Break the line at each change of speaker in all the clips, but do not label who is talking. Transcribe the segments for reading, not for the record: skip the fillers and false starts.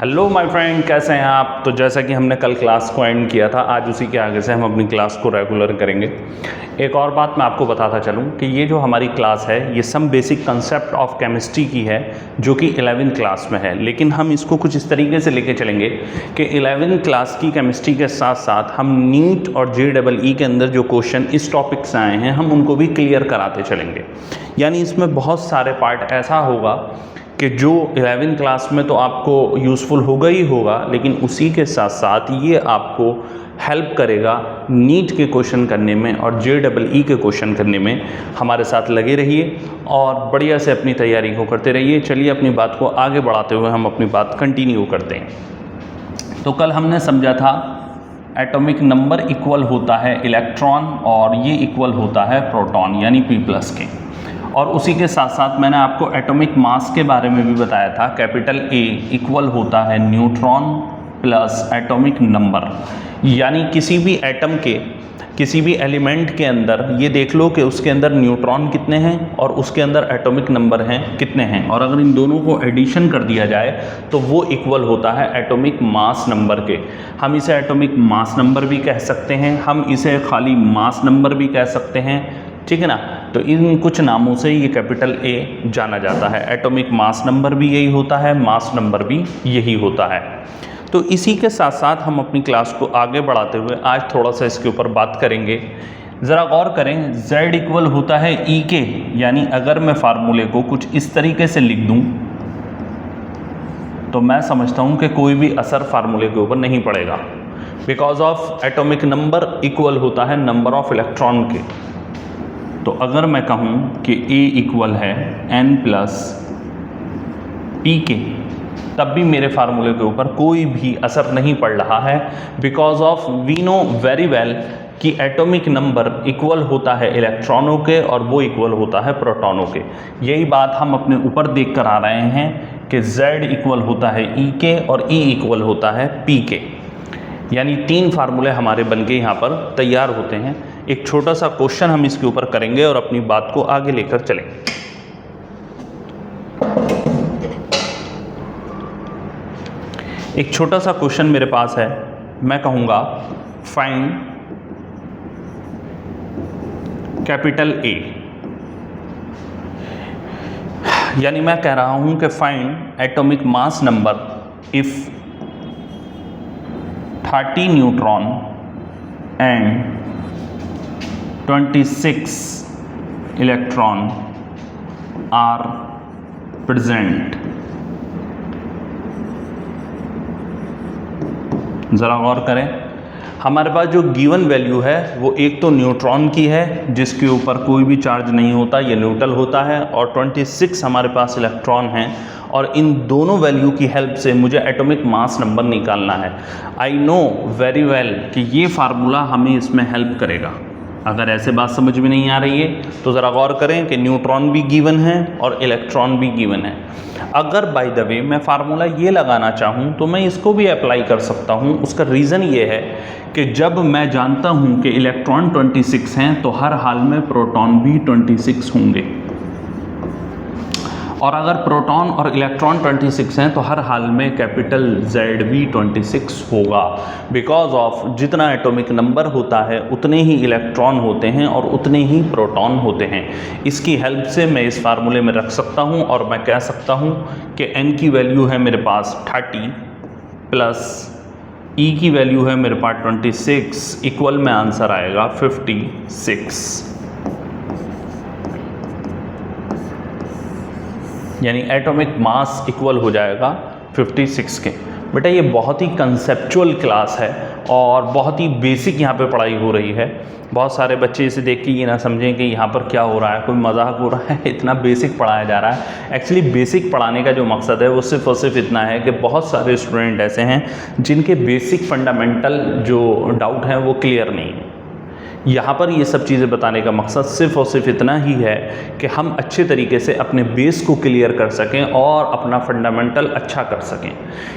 Hello my friend, कैसे हैं आप। तो जैसा कि हमने कल क्लास को एंड किया था, आज उसी के आगे से हम अपनी क्लास को रेगुलर करेंगे। एक और बात मैं आपको बताता चलूं कि ये जो हमारी क्लास है ये some basic concept of chemistry की है, जो कि 11वीं क्लास में है। लेकिन हम इसको कुछ इस तरीके से लेके चलेंगे कि 11वीं क्लास की केमिस्ट्री के साथ साथ हम नीट और JEE के अंदर जो क्वेश्चन इस टॉपिक से आए हैं हम उनको भी क्लियर कराते चलेंगे। यानी इसमें बहुत सारे पार्ट ऐसा होगा कि जो 11वीं क्लास में तो आपको यूज़फुल होगा ही होगा, लेकिन उसी के साथ साथ ये आपको हेल्प करेगा नीट के क्वेश्चन करने में और JEE के क्वेश्चन करने में। हमारे साथ लगे रहिए और बढ़िया से अपनी तैयारी को करते रहिए। चलिए अपनी बात को आगे बढ़ाते हुए हम अपनी बात कंटिन्यू करते हैं। तो कल हमने समझा था एटॉमिक नंबर इक्वल होता है इलेक्ट्रॉन और ये इक्वल होता है प्रोटॉन यानी P+ के। और उसी के साथ साथ मैंने आपको एटॉमिक मास के बारे में भी बताया था। कैपिटल A इक्वल होता है न्यूट्रॉन प्लस एटॉमिक नंबर। यानी किसी भी एटम के किसी भी एलिमेंट के अंदर ये देख लो कि उसके अंदर न्यूट्रॉन कितने हैं और उसके अंदर एटॉमिक नंबर हैं कितने हैं, और अगर इन दोनों को एडिशन कर दिया जाए तो वो इक्वल होता है एटॉमिक मास नंबर के। हम इसे एटॉमिक मास नंबर भी कह सकते हैं, हम इसे खाली मास नंबर भी कह सकते हैं, ठीक है ना। तो इन कुछ नामों से ये कैपिटल A जाना जाता है। एटॉमिक मास नंबर भी यही होता है, मास नंबर भी यही होता है। तो इसी के साथ साथ हम अपनी क्लास को आगे बढ़ाते हुए आज थोड़ा सा इसके ऊपर बात करेंगे। ज़रा गौर करें, Z इक्वल होता है E के। यानी अगर मैं फार्मूले को कुछ इस तरीके से लिख दूं तो मैं समझता हूं कि कोई भी असर फार्मूले के ऊपर नहीं पड़ेगा, because of atomic number equal होता है नंबर ऑफ इलेक्ट्रॉन के। तो अगर मैं कहूं कि A इक्वल है N+ P के, तब भी मेरे फार्मूले के ऊपर कोई भी असर नहीं पड़ रहा है, because of we know very well कि एटॉमिक नंबर इक्वल होता है इलेक्ट्रॉनों के और वो इक्वल होता है प्रोटॉनों के। यही बात हम अपने ऊपर देख कर आ रहे हैं कि Z इक्वल होता है E के और E इक्वल होता है P के। यानी 3 फार्मूले हमारे बन के यहाँ पर तैयार होते हैं। एक छोटा सा क्वेश्चन हम इसके ऊपर करेंगे और अपनी बात को आगे लेकर चलेंगे। एक छोटा सा क्वेश्चन मेरे पास है, मैं कहूँगा फाइंड कैपिटल A। यानी मैं कह रहा हूँ कि find atomic mass number if 30 neutron and 26 electron are present. ज़रा गौर करें, हमारे पास जो गिवन वैल्यू है वो एक तो न्यूट्रॉन की है जिसके ऊपर कोई भी चार्ज नहीं होता, ये न्यूट्रल होता है, और 26 हमारे पास इलेक्ट्रॉन हैं। और इन दोनों वैल्यू की हेल्प से मुझे एटॉमिक मास नंबर निकालना है। आई नो वेरी वेल कि ये फार्मूला हमें इसमें हेल्प करेगा। अगर ऐसे बात समझ में नहीं आ रही है तो ज़रा गौर करें कि न्यूट्रॉन भी गिवन है और इलेक्ट्रॉन भी गिवन है। अगर बाय द वे मैं फार्मूला ये लगाना चाहूँ तो मैं इसको भी अप्लाई कर सकता हूँ। उसका रीज़न ये है कि जब मैं जानता हूँ कि इलेक्ट्रॉन 26 हैं तो हर हाल में प्रोटॉन भी 26 होंगे, और अगर प्रोटॉन और इलेक्ट्रॉन 26 हैं तो हर हाल में कैपिटल Z भी 26 होगा। बिकॉज ऑफ जितना एटॉमिक नंबर होता है उतने ही इलेक्ट्रॉन होते हैं और उतने ही प्रोटॉन होते हैं। इसकी हेल्प से मैं इस फार्मूले में रख सकता हूं और मैं कह सकता हूं कि N की वैल्यू है मेरे पास 30 प्लस E की वैल्यू है मेरे पास 26, इक्वल में आंसर आएगा 56। यानी एटॉमिक मास इक्वल हो जाएगा 56 के। बेटा ये बहुत ही कंसेप्चुअल क्लास है और बहुत ही बेसिक यहाँ पे पढ़ाई हो रही है। बहुत सारे बच्चे इसे देख के ये ना समझें कि यहाँ पर क्या हो रहा है, कोई मजाक हो रहा है, इतना बेसिक पढ़ाया जा रहा है। एक्चुअली बेसिक पढ़ाने का जो मकसद है वो सिर्फ और सिर्फ इतना है कि बहुत सारे स्टूडेंट ऐसे हैं जिनके बेसिक फंडामेंटल जो डाउट हैं वो क्लियर नहीं है। यहाँ पर ये सब चीज़ें बताने का मकसद सिर्फ और सिर्फ इतना ही है कि हम अच्छे तरीके से अपने बेस को क्लियर कर सकें और अपना फंडामेंटल अच्छा कर सकें।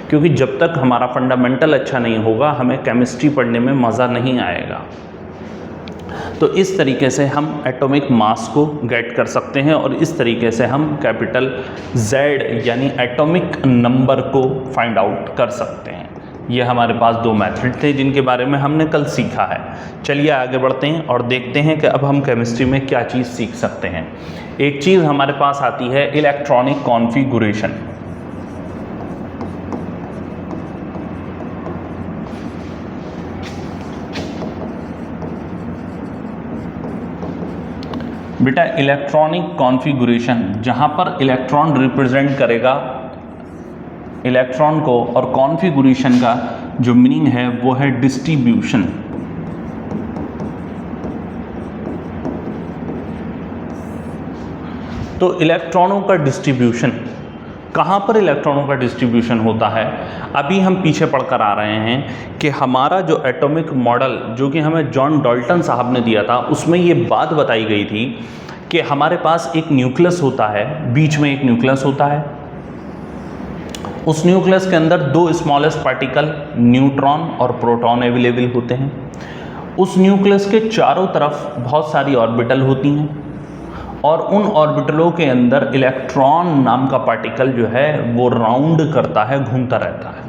क्योंकि जब तक हमारा फंडामेंटल अच्छा नहीं होगा हमें केमिस्ट्री पढ़ने में मज़ा नहीं आएगा। तो इस तरीके से हम एटॉमिक मास को गेट कर सकते हैं और इस तरीके से हम कैपिटल Z यानी एटॉमिक नंबर को फाइंड आउट कर सकते हैं। ये हमारे पास दो मेथड थे जिनके बारे में हमने कल सीखा है। चलिए आगे बढ़ते हैं और देखते हैं कि अब हम केमिस्ट्री में क्या चीज़ सीख सकते हैं। एक चीज़ हमारे पास आती है इलेक्ट्रॉनिक कॉन्फ़िगरेशन। बेटा इलेक्ट्रॉनिक कॉन्फ़िगरेशन, जहाँ पर इलेक्ट्रॉन रिप्रेजेंट करेगा इलेक्ट्रॉन को और कॉन्फ़िगरेशन का जो मीनिंग है वो है डिस्ट्रीब्यूशन। तो इलेक्ट्रॉनों का डिस्ट्रीब्यूशन, कहाँ पर इलेक्ट्रॉनों का डिस्ट्रीब्यूशन होता है, अभी हम पीछे पढ़कर आ रहे हैं कि हमारा जो एटॉमिक मॉडल जो कि हमें जॉन डाल्टन साहब ने दिया था उसमें ये बात बताई गई थी कि हमारे पास एक न्यूक्लियस होता है, बीच में एक न्यूक्लियस होता है, उस न्यूक्लियस के अंदर दो स्मॉलेस्ट पार्टिकल न्यूट्रॉन और प्रोटॉन अवेलेबल होते हैं। उस न्यूक्लियस के चारों तरफ बहुत सारी ऑर्बिटल होती हैं और उन ऑर्बिटलों के अंदर इलेक्ट्रॉन नाम का पार्टिकल जो है वो राउंड करता है, घूमता रहता है।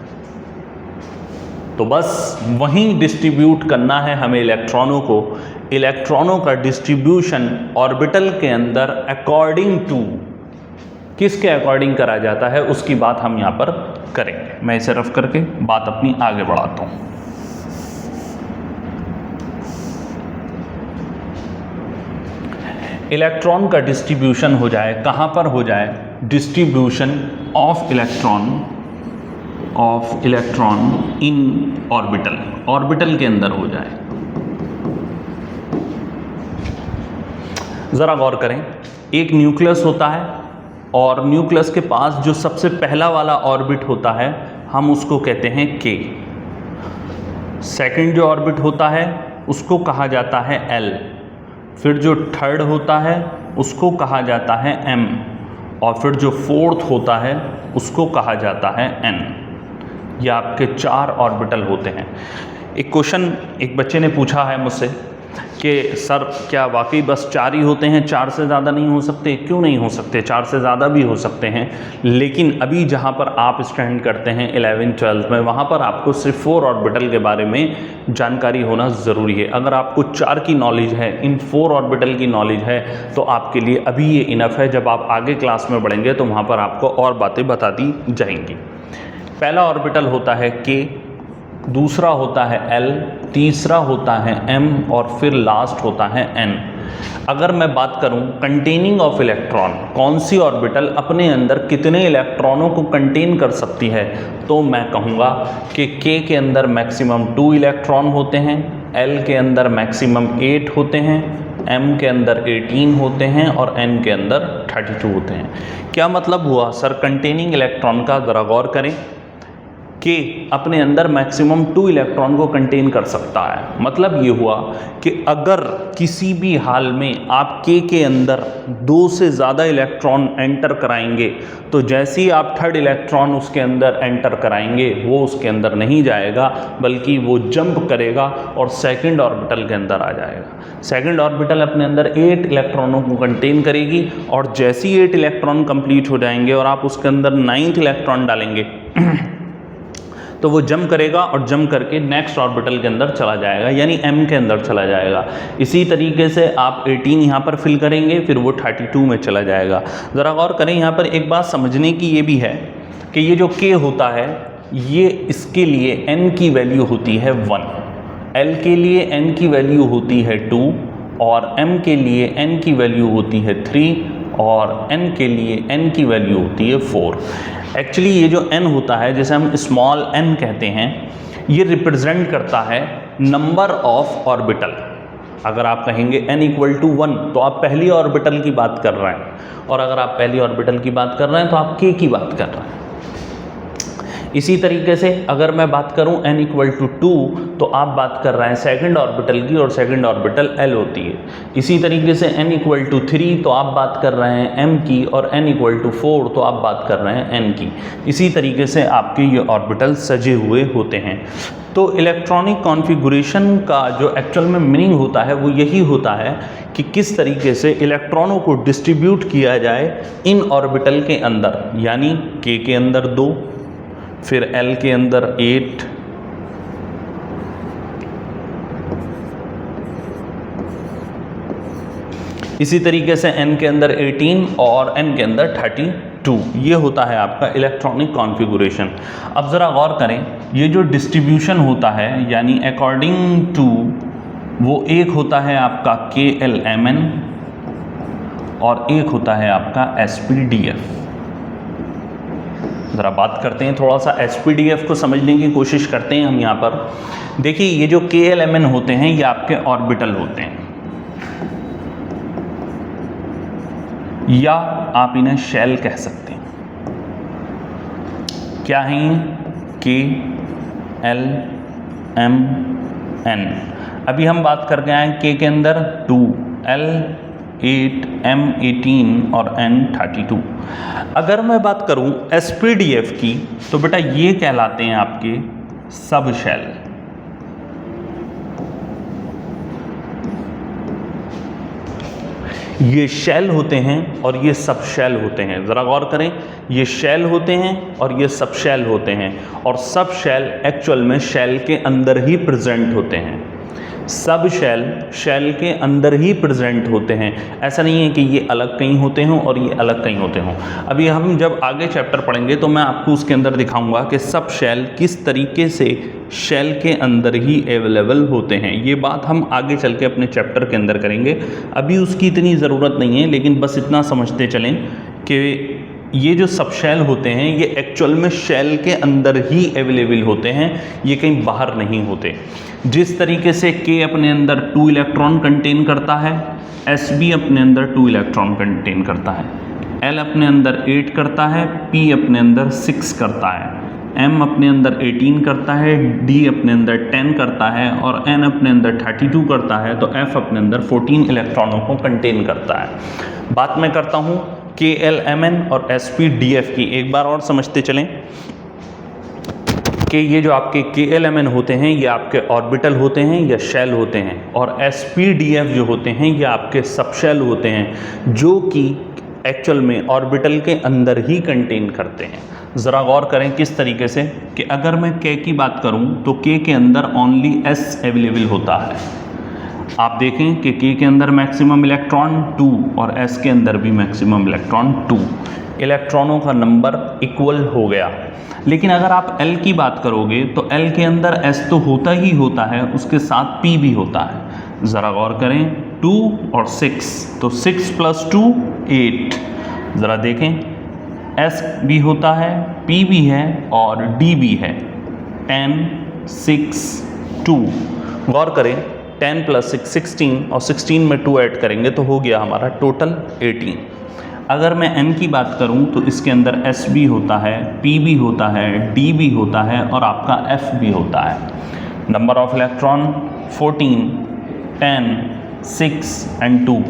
तो बस वहीं डिस्ट्रीब्यूट करना है हमें इलेक्ट्रॉनों को। इलेक्ट्रॉनों का डिस्ट्रीब्यूशन ऑर्बिटल के अंदर अकॉर्डिंग टू किसके अकॉर्डिंग करा जाता है उसकी बात हम यहाँ पर करेंगे। मैं इसे रफ करके बात अपनी आगे बढ़ाता हूँ। इलेक्ट्रॉन का डिस्ट्रीब्यूशन हो जाए, कहाँ पर हो जाए, distribution of electron in orbital, orbital के अंदर हो जाए। ज़रा गौर करें, एक न्यूक्लियस होता है और न्यूक्लियस के पास जो सबसे पहला वाला ऑर्बिट होता है हम उसको कहते हैं K। सेकंड जो ऑर्बिट होता है उसको कहा जाता है L। फिर जो थर्ड होता है उसको कहा जाता है M और फिर जो फोर्थ होता है उसको कहा जाता है N। ये आपके चार ऑर्बिटल होते हैं। एक क्वेश्चन एक बच्चे ने पूछा है मुझसे कि सर क्या वाकई बस चार ही होते हैं, चार से ज़्यादा नहीं हो सकते? क्यों नहीं हो सकते, चार से ज़्यादा भी हो सकते हैं। लेकिन अभी जहाँ पर आप स्टैंड करते हैं 11th-12th में, वहाँ पर आपको सिर्फ 4 ऑर्बिटल के बारे में जानकारी होना ज़रूरी है। अगर आपको 4 की नॉलेज है, इन 4 ऑर्बिटल की नॉलेज है तो आपके लिए अभी ये इनफ है। जब आप आगे क्लास में बढ़ेंगे तो वहाँ पर आपको और बातें बता दी जाएंगी। पहला ऑर्बिटल होता है K, दूसरा होता है L, तीसरा होता है M और फिर लास्ट होता है N। अगर मैं बात करूं कंटेनिंग ऑफ इलेक्ट्रॉन, कौन सी ऑर्बिटल अपने अंदर कितने इलेक्ट्रॉनों को कंटेन कर सकती है, तो मैं कहूँगा कि K के अंदर मैक्सिमम 2 इलेक्ट्रॉन होते हैं, L के अंदर मैक्सिमम 8 होते हैं, M के अंदर 18 होते हैं और N के अंदर 32 होते हैं। क्या मतलब हुआ सर कंटेनिंग इलेक्ट्रॉन का? ज़रा गौर करें कि अपने अंदर मैक्सिमम 2 इलेक्ट्रॉन को कंटेन कर सकता है। मतलब ये हुआ कि अगर किसी भी हाल में आप K के अंदर 2 से ज़्यादा इलेक्ट्रॉन एंटर कराएंगे तो जैसे ही आप थर्ड इलेक्ट्रॉन उसके अंदर एंटर कराएंगे वो उसके अंदर नहीं जाएगा बल्कि वो जंप करेगा और सेकंड ऑर्बिटल के अंदर आ जाएगा। सेकंड ऑर्बिटल अपने अंदर 8 इलेक्ट्रॉनों को कंटेन करेगी और जैसे ही 8 इलेक्ट्रॉन कंप्लीट हो जाएंगे और आप उसके अंदर 9th इलेक्ट्रॉन डालेंगे तो वो जंप करेगा और जंप करके नेक्स्ट ऑर्बिटल के अंदर चला जाएगा, यानी M के अंदर चला जाएगा। इसी तरीके से आप 18 यहाँ पर फिल करेंगे, फिर वो 32 में चला जाएगा। ज़रा गौर करें, यहाँ पर एक बात समझने की ये भी है कि ये जो K होता है ये इसके लिए N की वैल्यू होती है 1, L के लिए N की वैल्यू होती है 2 और M के लिए N की वैल्यू होती है 3 और N के लिए N की वैल्यू होती है 4। एक्चुअली ये जो n होता है, जैसे हम स्मॉल n कहते हैं, ये रिप्रेजेंट करता है नंबर ऑफ ऑर्बिटल। अगर आप कहेंगे n = 1 तो आप पहली ऑर्बिटल की बात कर रहे हैं, और अगर आप पहली ऑर्बिटल की बात कर रहे हैं तो आप K की बात कर रहे हैं। इसी तरीके से अगर मैं बात करूं n इक्वल टू 2 तो आप बात कर रहे हैं सेकंड ऑर्बिटल की, और सेकंड ऑर्बिटल l होती है। इसी तरीके से n इक्वल टू 3 तो आप बात कर रहे हैं m की, और n इक्वल टू 4 तो आप बात कर रहे हैं n की। इसी तरीके से आपके ये ऑर्बिटल सजे हुए होते हैं। तो इलेक्ट्रॉनिक कॉन्फ़िगरेशन का जो एक्चुअल में मीनिंग होता है वो यही होता है कि किस तरीके से इलेक्ट्रॉनों को डिस्ट्रीब्यूट किया जाए इन ऑर्बिटल के अंदर, यानी k के अंदर 2, फिर l के अंदर 8, इसी तरीके से n के अंदर 18 और n के अंदर 32। ये होता है आपका इलेक्ट्रॉनिक कॉन्फ़िगरेशन। अब ज़रा गौर करें, ये जो डिस्ट्रीब्यूशन होता है यानी अकॉर्डिंग टू, वो एक होता है आपका KLMN और एक होता है आपका SPDF। ज़रा बात करते हैं, थोड़ा सा SPDF को समझने की कोशिश करते हैं हम यहाँ पर। देखिए, ये जो KLMN होते हैं ये आपके ऑर्बिटल होते हैं, या आप इन्हें शेल कह सकते हैं। क्या है ये? KLMN। अभी हम बात कर गए हैं K के अंदर 2, L 8, M 18 और N 32। अगर मैं बात करूं SPDF की तो बेटा ये कहलाते हैं आपके सब शेल। ये शेल होते हैं और ये सब शेल होते हैं। ज़रा गौर करें, ये शेल होते हैं और ये सब शेल होते हैं, और सब शेल एक्चुअल में शेल के अंदर ही प्रेजेंट होते हैं। सब शेल शेल के अंदर ही प्रेजेंट होते हैं, ऐसा नहीं है कि ये अलग कहीं होते हों और ये अलग कहीं होते हों। अभी हम जब आगे चैप्टर पढ़ेंगे तो मैं आपको उसके अंदर दिखाऊंगा कि सब शेल किस तरीके से शेल के अंदर ही अवेलेबल होते हैं। ये बात हम आगे चल के अपने चैप्टर के अंदर करेंगे, अभी उसकी इतनी ज़रूरत नहीं है, लेकिन बस इतना समझते चलें कि ये जो सब शेल होते हैं ये एक्चुअल में शेल के अंदर ही अवेलेबल होते हैं, ये कहीं बाहर नहीं होते। जिस तरीके से K अपने अंदर 2 इलेक्ट्रॉन कंटेन करता है, SB अपने अंदर 2 इलेक्ट्रॉन कंटेन करता है, L अपने अंदर 8 करता है, P अपने अंदर 6 करता है, M अपने अंदर 18 करता है, D अपने अंदर 10 करता है और N अपने अंदर 32 करता है, तो F अपने अंदर 14 इलेक्ट्रॉनों को कंटेन करता है। बात मैं करता हूँ KLMN और SPDF की, एक बार और समझते चलें कि ये जो आपके KLMN होते हैं ये आपके ऑर्बिटल होते हैं या शेल होते हैं, और SPDF जो होते हैं ये आपके सब शेल होते हैं, जो कि एक्चुअल में ऑर्बिटल के अंदर ही कंटेन करते हैं। ज़रा गौर करें किस तरीके से कि अगर मैं K की बात करूं तो K के अंदर ओनली S अवेलेबल होता है। आप देखें कि K के अंदर मैक्सिमम इलेक्ट्रॉन 2 और S के अंदर भी मैक्सिमम इलेक्ट्रॉन 2, इलेक्ट्रॉनों का नंबर इक्वल हो गया। लेकिन अगर आप L की बात करोगे तो L के अंदर S तो होता ही होता है, उसके साथ P भी होता है। ज़रा गौर करें, 2 और 6, तो 6 + 2 8। ज़रा देखें, S भी होता है, P भी है और D भी है। 10 6 2। गौर करें, 10 + 6 16, और 16 में 2 ऐड करेंगे तो हो गया हमारा टोटल 18। अगर मैं N की बात करूं तो इसके अंदर S भी होता है, P भी होता है, D भी होता है और आपका F भी होता है। Number of electron 14, 10, 6 and 2।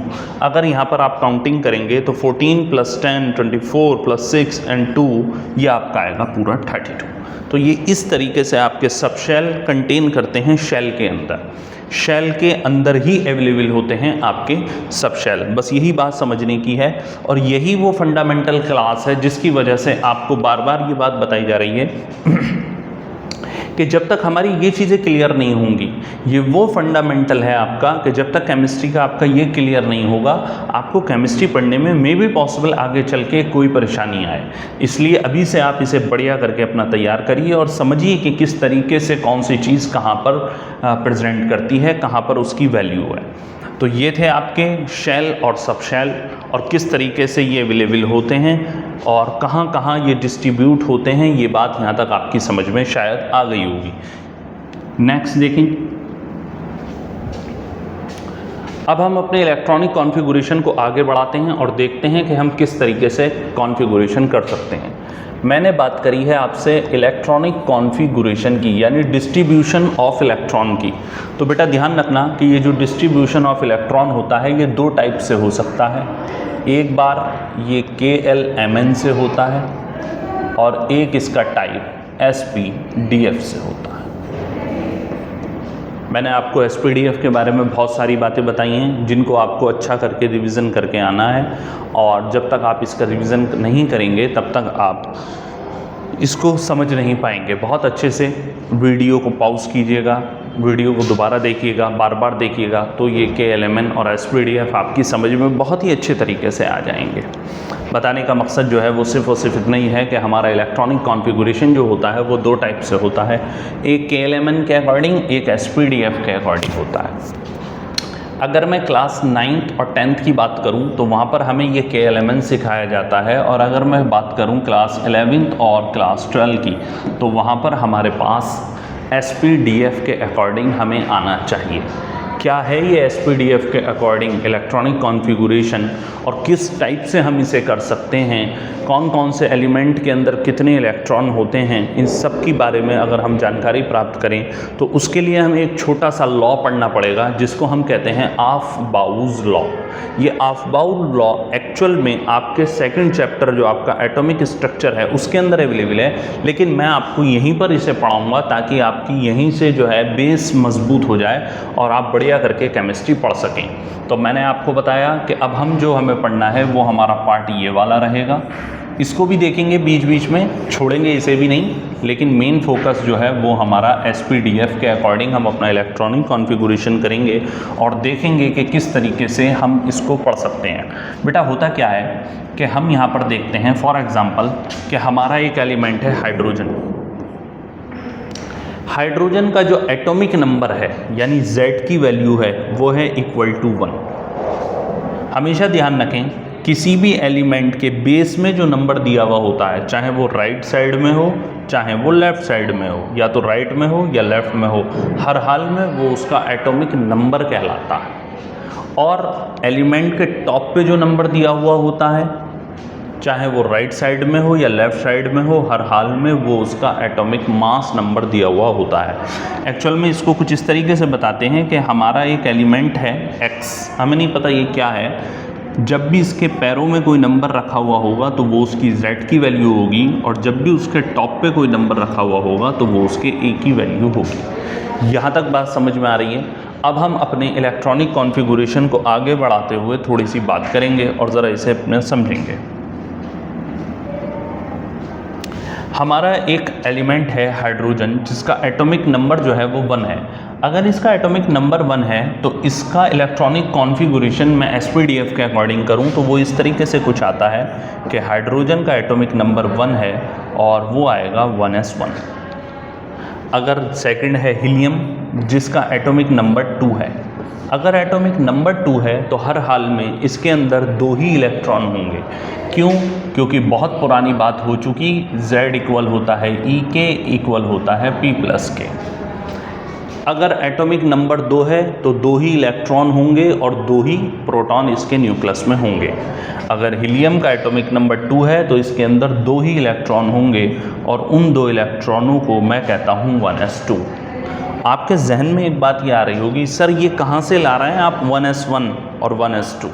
अगर यहाँ पर आप काउंटिंग करेंगे तो 14 + 10 24 + 6 एंड 2, ये आपका आएगा पूरा 32। तो ये इस तरीके से आपके सब शेल कंटेन करते हैं शेल के अंदर, शेल के अंदर ही अवेलेबल होते हैं आपके सब शेल। बस यही बात समझने की है, और यही वो फंडामेंटल क्लास है जिसकी वजह से आपको बार बार ये बात बताई जा रही है कि जब तक हमारी ये चीज़ें क्लियर नहीं होंगी, ये वो फंडामेंटल है आपका कि जब तक केमिस्ट्री का आपका ये क्लियर नहीं होगा, आपको केमिस्ट्री पढ़ने में मे बी पॉसिबल आगे चल के कोई परेशानी आए। इसलिए अभी से आप इसे बढ़िया करके अपना तैयार करिए और समझिए कि किस तरीके से कौन सी चीज़ कहाँ पर प्रेजेंट करती है, कहाँ पर उसकी वैल्यू है। तो ये थे आपके शेल और सब शेल, और किस तरीके से ये अवेलेबल होते हैं और कहाँ कहाँ ये डिस्ट्रीब्यूट होते हैं, ये बात यहाँ तक आपकी समझ में शायद आ गई होगी। नेक्स्ट देखें, अब हम अपने इलेक्ट्रॉनिक कॉन्फ़िगरेशन को आगे बढ़ाते हैं और देखते हैं कि हम किस तरीके से कॉन्फ़िगरेशन कर सकते हैं। मैंने बात करी है आपसे इलेक्ट्रॉनिक कॉन्फ़िगरेशन की, यानी डिस्ट्रीब्यूशन ऑफ इलेक्ट्रॉन की। तो बेटा ध्यान रखना कि ये जो डिस्ट्रीब्यूशन ऑफ इलेक्ट्रॉन होता है ये दो टाइप से हो सकता है। एक बार ये KLMN से होता है और एक इसका टाइप SPDF से होता है। मैंने आपको SPDF के बारे में बहुत सारी बातें बताई हैं जिनको आपको अच्छा करके रिवीजन करके आना है, और जब तक आप इसका रिवीजन नहीं करेंगे तब तक आप इसको समझ नहीं पाएंगे। बहुत अच्छे से वीडियो को पॉज कीजिएगा, वीडियो को दोबारा देखिएगा, बार बार देखिएगा, तो ये KLMN और SPDF आपकी समझ में बहुत ही अच्छे तरीके से आ जाएंगे। बताने का मकसद जो है वो सिर्फ़ और सिर्फ इतना ही है कि हमारा इलेक्ट्रॉनिक कॉन्फ़िगरेशन जो होता है वो दो टाइप से होता है, एक KLMN के अकॉर्डिंग, एक SPDF के अकॉर्डिंग होता है। अगर मैं क्लास 9th और 10th की बात करूं तो वहां पर हमें ये KLMN सिखाया जाता है, और अगर मैं बात करूं क्लास 11th और क्लास 12 की तो वहां पर हमारे पास SPDF के अकॉर्डिंग हमें आना चाहिए। क्या है ये SPDF के अकॉर्डिंग इलेक्ट्रॉनिक कॉन्फ़िगरेशन और किस टाइप से हम इसे कर सकते हैं, कौन कौन से एलिमेंट के अंदर कितने इलेक्ट्रॉन होते हैं, इन सब की बारे में अगर हम जानकारी प्राप्त करें तो उसके लिए हमें एक छोटा सा लॉ पढ़ना पड़ेगा जिसको हम कहते हैं ऑफ-बाउज लॉ। ये ऑफ-बाउज लॉ एक्चुअल में आपके सेकंड चैप्टर जो आपका एटॉमिक स्ट्रक्चर है उसके अंदर अवेलेबल है, लेकिन मैं आपको यहीं पर इसे पढ़ाऊँगा ताकि आपकी यहीं से जो है बेस मजबूत हो जाए और आप बढ़िया करके केमिस्ट्री पढ़ सकें। तो मैंने आपको बताया कि अब हम जो हमें पढ़ना है वो हमारा पार्ट ये वाला रहेगा, इसको भी देखेंगे बीच बीच में, छोड़ेंगे इसे भी नहीं, लेकिन मेन फोकस जो है वो हमारा SPDF के अकॉर्डिंग हम अपना इलेक्ट्रॉनिक कॉन्फ़िगरेशन करेंगे और देखेंगे कि किस तरीके से हम इसको पढ़ सकते हैं। बेटा होता क्या है कि हम यहाँ पर देखते हैं फॉर एग्ज़ाम्पल कि हमारा एक एलिमेंट है हाइड्रोजन। हाइड्रोजन का जो एटॉमिक नंबर है यानी Z की वैल्यू है वो है =1। हमेशा ध्यान रखें किसी भी एलिमेंट के बेस में जो नंबर दिया हुआ होता है, चाहे वो राइट साइड में हो चाहे वो लेफ़्ट साइड में हो, या तो राइट में हो या लेफ़्ट में हो, हर हाल में वो उसका एटॉमिक नंबर कहलाता है। और एलिमेंट के टॉप पे जो नंबर दिया हुआ होता है, चाहे वो राइट साइड में हो या लेफ़्ट साइड में हो, हर हाल में वो उसका एटॉमिक मास नंबर दिया हुआ होता है। एक्चुअल में इसको कुछ इस तरीके से बताते हैं कि हमारा एक एलिमेंट है X, हमें नहीं पता ये क्या है, जब भी इसके पैरों में कोई नंबर रखा हुआ होगा तो वो उसकी Z की वैल्यू होगी, और जब भी उसके टॉप पे कोई नंबर रखा हुआ होगा तो वो उसके A की वैल्यू होगी। यहाँ तक बात समझ में आ रही है। अब हम अपने इलेक्ट्रॉनिक कॉन्फ़िगरेशन को आगे बढ़ाते हुए थोड़ी सी बात करेंगे और ज़रा इसे अपने समझेंगे। हमारा एक एलिमेंट है हाइड्रोजन जिसका एटॉमिक नंबर जो है वो 1 है। अगर इसका एटॉमिक नंबर 1 है तो इसका इलेक्ट्रॉनिक कॉन्फ़िगरेशन मैं SPDF के अकॉर्डिंग करूं तो वो इस तरीके से कुछ आता है कि हाइड्रोजन का एटॉमिक नंबर 1 है और वो आएगा 1s1। अगर सेकंड है हीलियम जिसका एटॉमिक नंबर 2 है। अगर एटॉमिक नंबर 2 है तो हर हाल में इसके अंदर 2 ही इलेक्ट्रॉन होंगे। क्यों? क्योंकि बहुत पुरानी बात हो चुकी, Z इक्वल होता है E के, इक्वल होता है P प्लस के। अगर एटॉमिक नंबर 2 है तो 2 ही इलेक्ट्रॉन होंगे और 2 ही प्रोटॉन इसके न्यूक्लियस में होंगे। अगर हीलियम का एटॉमिक नंबर 2 है तो इसके अंदर 2 ही इलेक्ट्रॉन होंगे और उन 2 इलेक्ट्रॉनों को मैं कहता हूँ 1s2। आपके जहन में एक बात ये आ रही होगी, सर ये कहाँ से ला रहे हैं आप 1s1 और 1s2?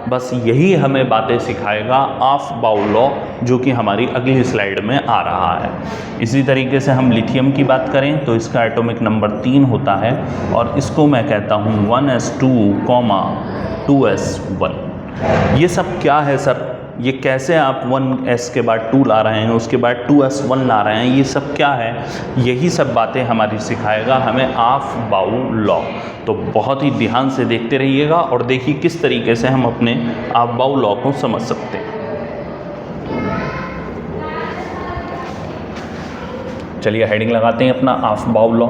बस यही हमें बातें सिखाएगा ऑफ-बाउज लॉ, जो कि हमारी अगली स्लाइड में आ रहा है। इसी तरीके से हम लिथियम की बात करें तो इसका एटॉमिक नंबर 3 होता है और इसको मैं कहता हूँ 1s2, 2s1। ये सब क्या है सर? ये कैसे आप 1s के बाद 2 ला रहे हैं, उसके बाद 2s1 ला रहे हैं, ये सब क्या है? यही सब बातें हमारी सिखाएगा हमें ऑफ-बाउज लॉ। तो बहुत ही ध्यान से देखते रहिएगा और देखिए किस तरीके से हम अपने ऑफ-बाउज लॉ को समझ सकते हैं। चलिए हेडिंग लगाते हैं अपना ऑफ-बाउज लॉ।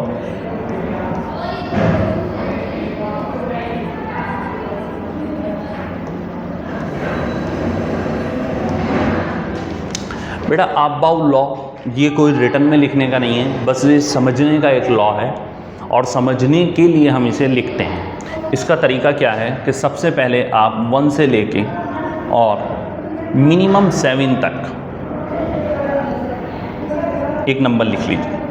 बेटा ऑफ-बाउज लॉ ये कोई रिटन में लिखने का नहीं है, बस ये समझने का एक लॉ है और समझने के लिए हम इसे लिखते हैं। इसका तरीका क्या है कि सबसे पहले आप 1 से लेके और मिनिमम 7 तक एक नंबर लिख लीजिए।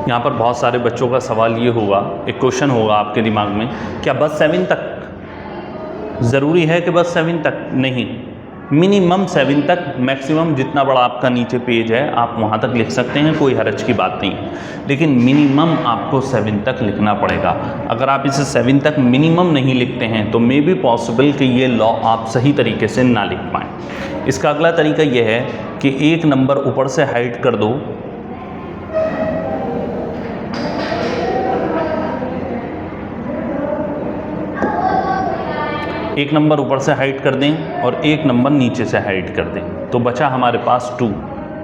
यहाँ पर बहुत सारे बच्चों का सवाल ये होगा, एक क्वेश्चन होगा आपके दिमाग में, क्या बस 7 तक ज़रूरी है कि बस 7 तक? नहीं, मिनिमम 7 तक, मैक्सिमम जितना बड़ा आपका नीचे पेज है आप वहाँ तक लिख सकते हैं, कोई हर्ज की बात नहीं है, लेकिन मिनिमम आपको 7 तक लिखना पड़ेगा। अगर आप इसे 7 तक मिनिमम नहीं लिखते हैं तो मे बी पॉसिबल कि ये लॉ आप सही तरीके से ना लिख पाएँ। इसका अगला तरीका ये है कि एक नंबर ऊपर से हाइड कर दो, एक नंबर ऊपर से हाइड कर दें और एक नंबर नीचे से हाइड कर दें, तो बचा हमारे पास 2।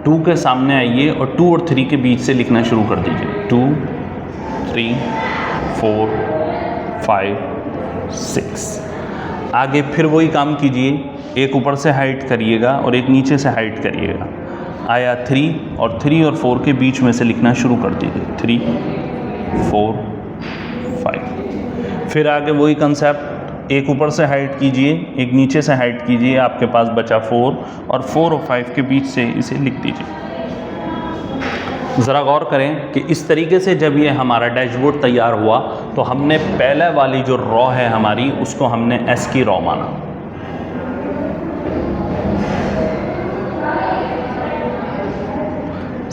2 के सामने आइए और 2 और 3 के बीच से लिखना शुरू कर दीजिए। 2 3 4 5 6। आगे फिर वही काम कीजिए, एक ऊपर से हाइड करिएगा और एक नीचे से हाइड करिएगा। आया 3 और 3 और 4 के बीच में से लिखना शुरू कर दीजिए। 3 4 5। फिर आगे वही कंसेप्ट, एक ऊपर से हाइड कीजिए, एक नीचे से हाइड कीजिए, आपके पास बचा 4 और 4 और 5 के बीच से इसे लिख दीजिए। ज़रा गौर करें कि इस तरीके से जब ये हमारा डैशबोर्ड तैयार हुआ तो हमने पहले वाली जो रॉ है हमारी, उसको हमने एस की रॉ माना।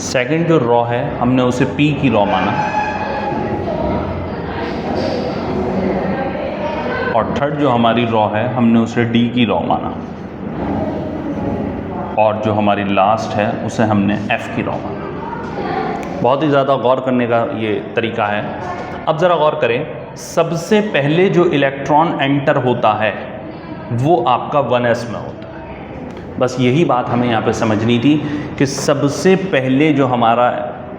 सेकंड जो रॉ है हमने उसे पी की रॉ माना, और थर्ड जो हमारी रॉ है हमने उसे डी की रॉ माना, और जो हमारी लास्ट है उसे हमने एफ की रॉ माना। बहुत ही ज़्यादा गौर करने का ये तरीका है। अब ज़रा गौर करें, सबसे पहले जो इलेक्ट्रॉन एंटर होता है वो आपका 1s में होता है। बस यही बात हमें यहाँ पे समझनी थी कि सबसे पहले जो हमारा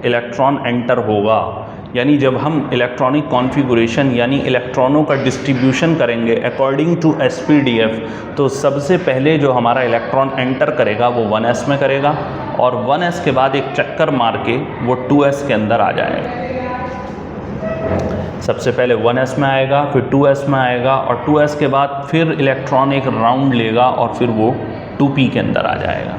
इलेक्ट्रॉन एंटर होगा, यानी जब हम इलेक्ट्रॉनिक कॉन्फ़िगरेशन यानी इलेक्ट्रॉनों का डिस्ट्रीब्यूशन करेंगे अकॉर्डिंग टू SPDF, तो सबसे पहले जो हमारा इलेक्ट्रॉन एंटर करेगा वो 1s में करेगा, और 1s के बाद एक चक्कर मार के वो 2s के अंदर आ जाएगा। सबसे पहले 1s में आएगा, फिर 2s में आएगा, और 2s के बाद फिर इलेक्ट्रॉन एक राउंड लेगा और फिर वो 2p के अंदर आ जाएगा।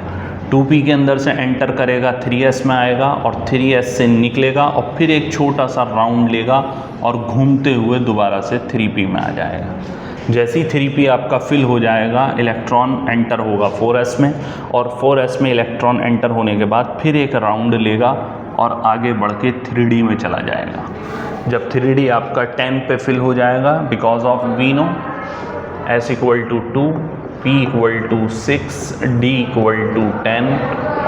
2p के अंदर से एंटर करेगा, 3s में आएगा और 3s से निकलेगा और फिर एक छोटा सा राउंड लेगा और घूमते हुए दोबारा से 3p में आ जाएगा। जैसे ही 3p आपका फिल हो जाएगा, इलेक्ट्रॉन एंटर होगा 4s में, और 4s में इलेक्ट्रॉन एंटर होने के बाद फिर एक राउंड लेगा और आगे बढ़ के 3d में चला जाएगा। जब 3d आपका 10 पे फिल हो जाएगा, because of we know s equal to 2, p equal to 6, d equal to 10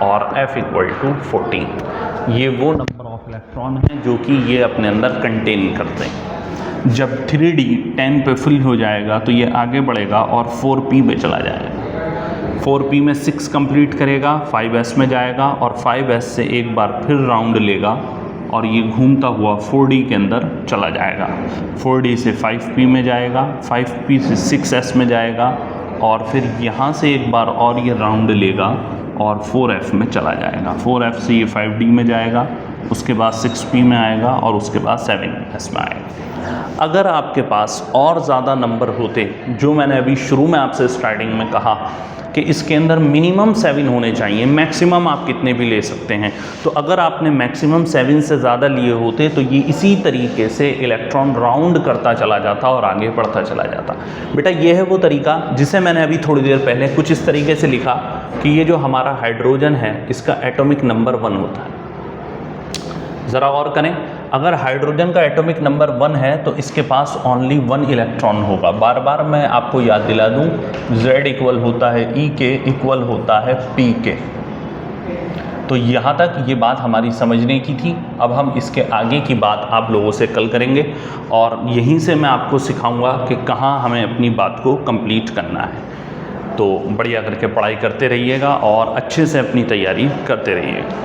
और f इक्वल टू 14। ये वो नंबर ऑफ इलेक्ट्रॉन हैं जो कि ये अपने अंदर कंटेन करते हैं। जब 3d 10 पे फिल हो जाएगा तो ये आगे बढ़ेगा और 4p में चला जाएगा। 4p में 6 कंप्लीट करेगा, 5s में जाएगा और 5s से एक बार फिर राउंड लेगा और ये घूमता हुआ 4d के अंदर चला जाएगा। 4d से 5p में जाएगा, 5p से 6s में जाएगा और फिर यहाँ से एक बार और ये राउंड लेगा और 4f में चला जाएगा। 4f से ये 5d में जाएगा, उसके बाद 6p में आएगा और उसके बाद 7s में आएगा। अगर आपके पास और ज़्यादा नंबर होते, जो मैंने अभी शुरू में आपसे स्टार्टिंग में कहा कि इसके अंदर मिनिमम 7 होने चाहिए, मैक्सिमम आप कितने भी ले सकते हैं, तो अगर आपने मैक्सिमम 7 से ज़्यादा लिए होते तो ये इसी तरीके से इलेक्ट्रॉन राउंड करता चला जाता और आगे बढ़ता चला जाता। बेटा ये है वो तरीका जिसे मैंने अभी थोड़ी देर पहले कुछ इस तरीके से लिखा कि ये जो हमारा हाइड्रोजन है इसका एटॉमिक नंबर 1 होता है। ज़रा गौर करें, अगर हाइड्रोजन का एटॉमिक नंबर 1 है तो इसके पास ओनली 1 इलेक्ट्रॉन होगा। बार बार मैं आपको याद दिला दूं, Z इक्वल होता है E के, इक्वल होता है P के। तो यहाँ तक ये बात हमारी समझने की थी। अब हम इसके आगे की बात आप लोगों से कल करेंगे और यहीं से मैं आपको सिखाऊंगा कि कहाँ हमें अपनी बात को कंप्लीट करना है। तो बढ़िया करके पढ़ाई करते रहिएगा और अच्छे से अपनी तैयारी करते रहिएगा।